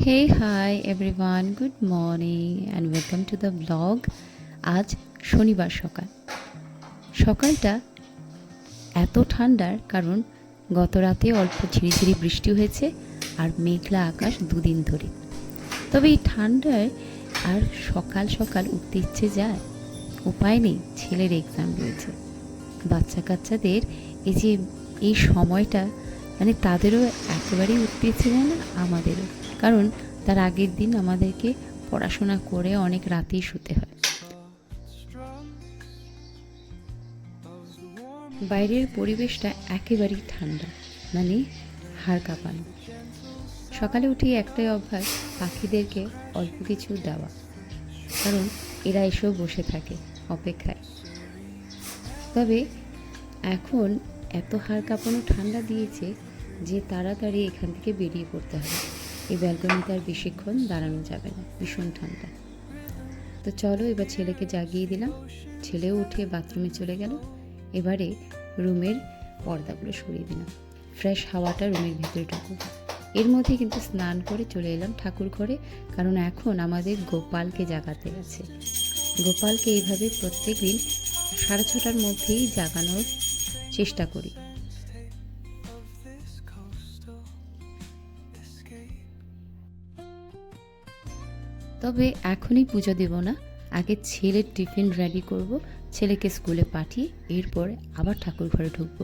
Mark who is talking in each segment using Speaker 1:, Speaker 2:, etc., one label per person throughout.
Speaker 1: Hey, hi everyone, good morning and welcome to the vlog. আজ শনিবার সকালটা এত ঠান্ডার কারণ গত রাতে অল্প ঝিরিঝিরি বৃষ্টি হয়েছে আর মেঘলা আকাশ দুদিন ধরে। তবে এই ঠান্ডায় আর সকাল সকাল উঠতে ইচ্ছে যায়, উপায় নেই, ছেলের এক্সাম রয়েছে। বাচ্চা কাচ্চাদের এই সময়টা মানে তাদেরও একেবারেই উঠতে ইচ্ছে যায় না, আমাদেরও, কারণ তার আগের দিন আমাদেরকে পড়াশোনা করে অনেক রাতেই শুতে হয়। বাইরের পরিবেশটা একেবারেই ঠান্ডা, মানে হাড় কাঁপানো। সকালে উঠে একটাই অভ্যাস, পাখিদেরকে অল্প কিছু দেওয়া, কারণ এরা এসেও বসে থাকে অপেক্ষায়। তবে এখন এত হাড় কাঁপানো ঠান্ডা দিয়েছে যে তাড়াতাড়ি এখান থেকে বেরিয়ে পড়তে হবে। এই ব্যালকনিতে আর বেশিক্ষণ দাঁড়ানো যাবে না, ভীষণ ঠান্ডা। তো চলো, এবার ছেলেকে জাগিয়ে দিলাম, ছেলেও উঠে বাথরুমে চলে গেল। এবারে রুমের পর্দাগুলো সরিয়ে দিলাম, ফ্রেশ হাওয়াটা রুমের ভিতরে ঢুকুক। এর মধ্যে কিন্তু স্নান করে চলে এলাম ঠাকুর ঘরে, কারণ এখন আমাদের গোপালকে জাগাতে আছে। গোপালকে এইভাবে প্রত্যেক দিন 6:30টার মধ্যেই জাগানোর চেষ্টা করি। তবে এখনই পুজো দেব না, আগে ছেলের টিফিন রেডি করব, ছেলেকে স্কুলে পাঠিয়ে এরপর আবার ঠাকুর ঘরে ঢুকবো,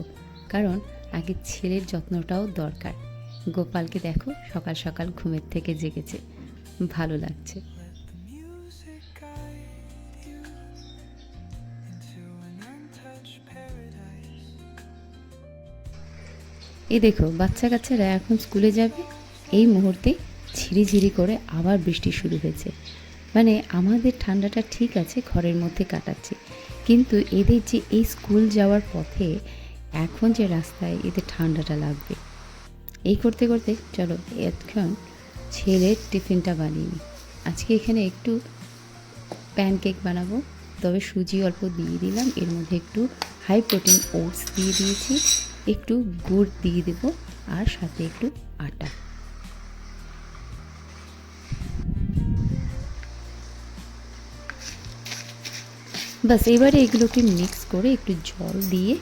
Speaker 1: কারণ আগে ছেলের যত্নটাও দরকার। গোপালকে দেখো সকাল সকাল ঘুমের থেকে জেগেছে, ভালো লাগছে। এই দেখো বাচ্চা কাচ্চারা এখন স্কুলে যাবে, এই মুহূর্তে ঝিরিঝিরি করে আবার বৃষ্টি শুরু হয়েছে। মানে আমাদের ঠান্ডাটা ঠিক আছে, ঘরের মধ্যে কাটাচ্ছি, কিন্তু এদের যে এই স্কুল যাওয়ার পথে এখন যে রাস্তায় এদের ঠান্ডাটা লাগবে। এই করতে করতে চলো এখন ছেলের টিফিনটা বানিয়ে নিই। আজকে এখানে একটু প্যানকেক বানাবো, তবে সুজি অল্প দিয়ে দিলাম, এর মধ্যে একটু হাই প্রোটিন ওটস দিয়ে দিয়েছি, একটু গুড় দিয়ে দেবো আর সাথে একটু আটা। বাস এবারে এগুলোকে মিক্স করে একটু জল দিয়ে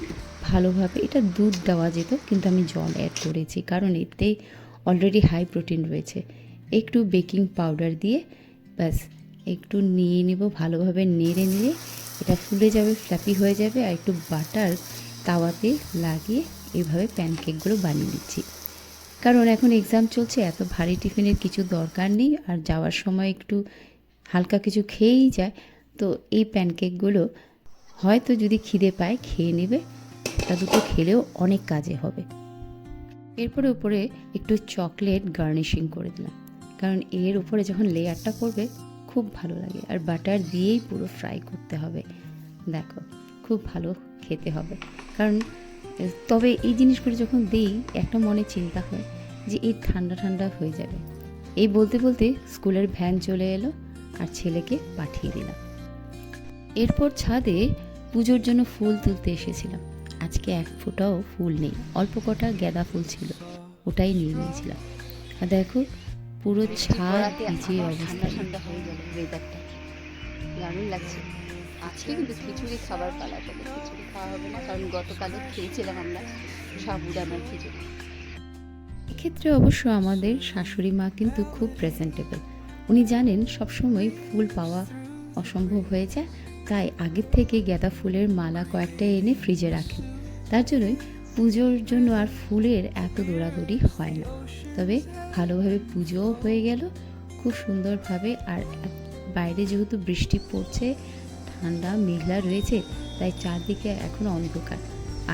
Speaker 1: ভালোভাবে, এটা দুধ দেওয়া যেত কিন্তু আমি জল অ্যাড করেছি কারণ এতে অলরেডি হাই প্রোটিন রয়েছে। একটু বেকিং পাউডার দিয়ে ব্যাস একটু নিয়ে নেব, ভালোভাবে নেড়ে নিয়ে এটা ফুলে যাবে, ফ্ল্যাপি হয়ে যাবে। আর একটু বাটার তাওয়াতে লাগিয়ে এইভাবে প্যানকেকগুলো বানিয়ে দিচ্ছি, কারণ এখন এক্সাম চলছে, এত ভারী টিফিনের কিছু দরকার নেই, আর যাওয়ার সময় একটু হালকা কিছু খেয়েই যায়। তো এই প্যানকেকগুলো হয়তো যদি খিদে পায় খেয়ে নেবে, একটা দুটো খেলেও অনেক কাজে হবে। এরপরে উপরে একটু চকলেট গার্নিশিং করে দিলাম, কারণ এর উপরে যখন লেয়ারটা পড়বে খুব ভালো লাগে, আর বাটার দিয়েই পুরো ফ্রাই করতে হবে। দেখো খুব ভালো খেতে হবে, কারণ তবে এই জিনিসগুলো যখন দিই একটা মনে চিন্তা হয় যে এই ঠান্ডা ঠান্ডা হয়ে যাবে। এই বলতে বলতে স্কুলের ভ্যান চলে এলো আর ছেলেকে পাঠিয়ে দিলাম। এরপর ছাদে পুজোর জন্য ফুল তুলতে এসেছিলাম। আজকে এক ফোঁটাও ফুল নেই, অল্প কটা গাঁদা ফুল ছিল, ওটাই নিয়ে নিয়েছিলাম। আর দেখো পুরো ছাদ ভিজে অবস্থা।
Speaker 2: ঠান্ডা হয়ে গেল, ওয়েদারটা দারুণ লাগছে। আজকে কিন্তু খিচুড়ি খাবার পালা, তবে খিচুড়ি খাওয়া হবে না, কারণ গতকালও খেয়েছিলাম আমরা সাবুদানার খিচুড়ি।
Speaker 1: এক্ষেত্রে অবশ্য আমাদের শাশুড়ি মা কিন্তু খুব প্রেজেন্টেবল। উনি জানেন সবসময় ফুল পাওয়া অসম্ভব হয়ে যায়, তাই আগের থেকে গাঁদা ফুলের মালা কয়েকটা এনে ফ্রিজে রাখেন। তার জন্যই পুজোর জন্য আর ফুলের এত দৌড়াদৌড়ি হয় না। তবে ভালোভাবে পুজোও হয়ে গেল খুব সুন্দরভাবে। আর বাইরে যেহেতু বৃষ্টি পড়ছে, ঠান্ডা মেঘলা রয়েছে, তাই চারদিকে এখন অন্ধকার।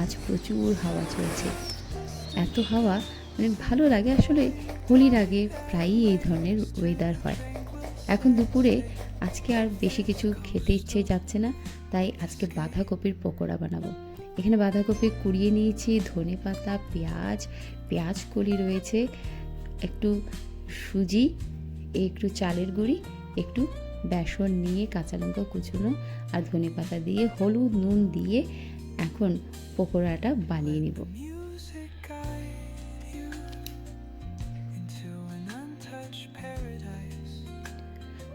Speaker 1: আজ প্রচুর হাওয়া চলছে, এত হাওয়া মানে ভালো লাগে। আসলে হোলির আগে প্রায়ই এই ধরনের ওয়েদার হয়। এখন দুপুরে আজকে আর বেশি কিছু খেতে ইচ্ছে যাচ্ছে না, তাই আজকে বাঁধাকপির পকোড়া বানাবো। এখানে বাঁধাকপি কুড়িয়ে নিয়েছি, ধনে পাতা, পেঁয়াজ কলি রয়েছে, একটু সুজি, একটু চালের গুঁড়ি, একটু বেসন নিয়ে কাঁচা লঙ্কা কুচুনো আর ধনে পাতা দিয়ে হলুদ নুন দিয়ে এখন পকোড়াটা বানিয়ে নিব।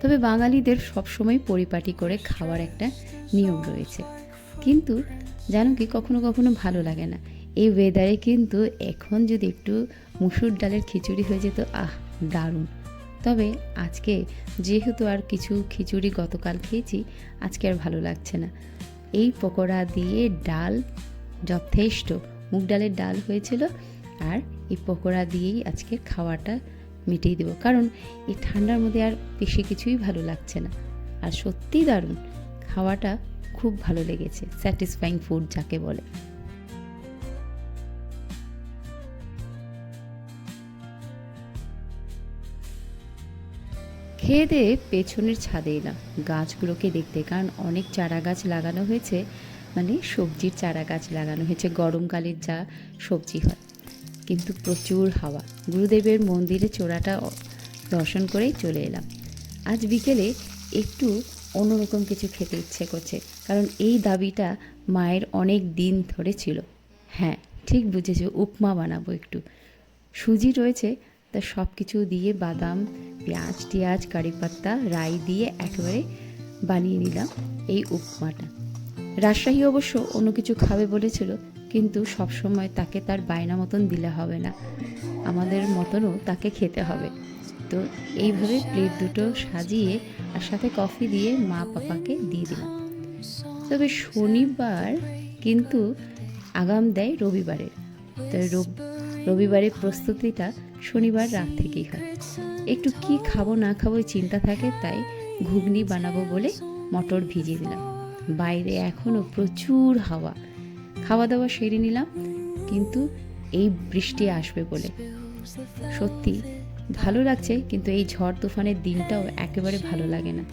Speaker 1: তবে বাঙালিদের সবসময় পরিপাটি করে খাওয়ার একটা নিয়ম রয়েছে, কিন্তু জানো কি কখনো কখনো ভালো লাগে না। এই ওয়েদারে কিন্তু এখন যদি একটু মুসুর ডালের খিচুড়ি হয়ে যেত, দারুণ। তবে আজকে যেহেতু আর কিছু খিচুড়ি গতকাল খেয়েছি, আজকে আর ভালো লাগছে না। এই পকোড়া দিয়ে ডাল যথেষ্ট, মুগ ডালের ডাল হয়েছিল, আর এই পকোড়া দিয়েই আজকে খাওয়াটা মিটিয়ে দেবো, কারণ এই ঠান্ডার মধ্যে আর বেশি কিছুই ভালো লাগছে না। আর সত্যিই দারুণ, খাওয়াটা খুব ভালো লেগেছে, স্যাটিসফাইং ফুড যাকে বলে। খেয়ে দিয়ে পেছনের ছাদে এলাম গাছগুলোকে দেখতে, কারণ অনেক চারা গাছ লাগানো হয়েছে, মানে সবজির চারা গাছ লাগানো হয়েছে, গরমকালের যা সবজি হয়। কিন্তু প্রচুর হাওয়া। গুরুদেবের মন্দিরে চূড়াটা দর্শন করেই চলে এলাম। আজ বিকেলে একটু অন্যরকম কিছু খেতে ইচ্ছে করছে, কারণ এই দাবিটা মায়ের অনেক দিন ধরে ছিল। হ্যাঁ, ঠিক বুঝেছো, উপমা বানাবো একটু। সুজি রয়েছে, তা সব কিছু দিয়ে বাদাম, পেঁয়াজ টিয়াজ, কারি পাত্তা, রাই দিয়ে একেবারে বানিয়ে নিলাম এই উপমাটা। রাজশাহী অবশ্য অন্য কিছু খাবে বলেছিল, কিন্তু সবসময় তাকে তার বায়না মতন দিলে হবে না, আমাদের মতনও তাকে খেতে হবে। তো এইভাবে প্লেট দুটো সাজিয়ে আর সাথে কফি দিয়ে মা পাপাকে দিয়ে দিলাম। তবে শনিবার কিন্তু আগাম দেয় রবিবারের, তো রবিবারের প্রস্তুতিটা শনিবার রাত থেকেই হয়। একটু কি খাবো না খাবো চিন্তা থাকে, তাই ঘুগনি বানাবো বলে মটর ভিজিয়ে দিলাম। বাইরে এখনও প্রচুর হাওয়া। খাওয়া দাওয়া সেরে নিলাম, কিন্তু এই বৃষ্টি আসবে বলে সত্যি ভালো লাগছে, কিন্তু এই ঝড় তুফানের দিনটাও একেবারে ভালো লাগে না।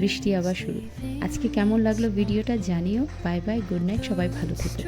Speaker 1: বৃষ্টি আবার শুরু। আজকে কেমন লাগলো ভিডিওটা জানিও। বাই বাই, গুড নাইট, সবাই ভালো থেকো।